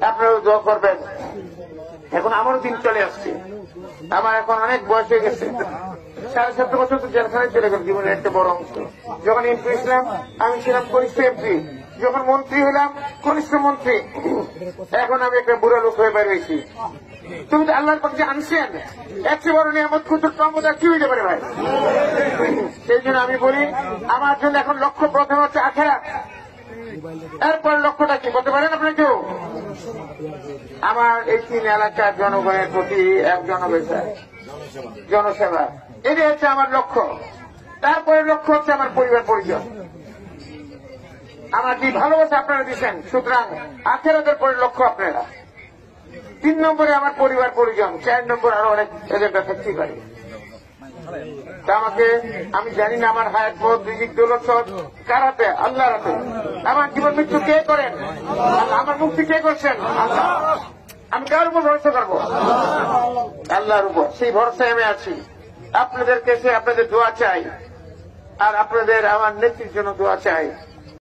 আপনারাও দোয়া করবেন। এখন আমারও দিন চলে আসছে, আমার এখন অনেক বয়স হয়ে গেছে। 7.5 বছর তো জেলখানায় চলে গেল জীবনের একটা বড় অংশ। যখন এমপি ছিলাম আমি ছিলাম কনিষ্ঠ এমপি, যখন মন্ত্রী হলাম কনিষ্ঠ মন্ত্রী, এখন আমি একটা বুড়া লোক হয়ে বের হয়েছি। তুমি তো আল্লাহর পক্ষে আনছেন, এর চেয়ে বড় নিয়ামত কুতুর ক্ষমতা কি হইতে পারে ভাই? সেই জন্য আমি বলি আমার জন্য এখন লক্ষ্য প্রথম হচ্ছে আখিরাত, এরপর লক্ষ্যটা কি বলতে পারেন আপনি কেউ? আমার এই 3 এলাকার জনগণের প্রতি এক জনসেবা, এটাই হচ্ছে আমার লক্ষ্য। তারপরে লক্ষ্য হচ্ছে আমার পরিবার পরিজন, আমার যে ভালোবাসা আপনারা দিচ্ছেন, সুতরাং আখিরাতের পরে লক্ষ্য আপনারা। 3 নম্বরে আমার পরিবার পরিজন, 4 নম্বর আরো অনেক এজেন্ডা থাকতেই পারে। তা আমাকে, আমি জানি না আমার হায়াত পথ রিজিক দৌলত কার হাতে? আল্লাহর হাতে। আমার জীবন মৃত্যু কে করেন? আমার মুক্তি কে করছেন? আল্লাহ। আমি কার উপর ভরসা করবো? আল্লাহর উপর। সেই ভরসায় আমি আছি। আপনাদের কাছে আপনাদের দোয়া চাই, আর আপনাদের আমার নেত্রীর জন্য দোয়া চাই।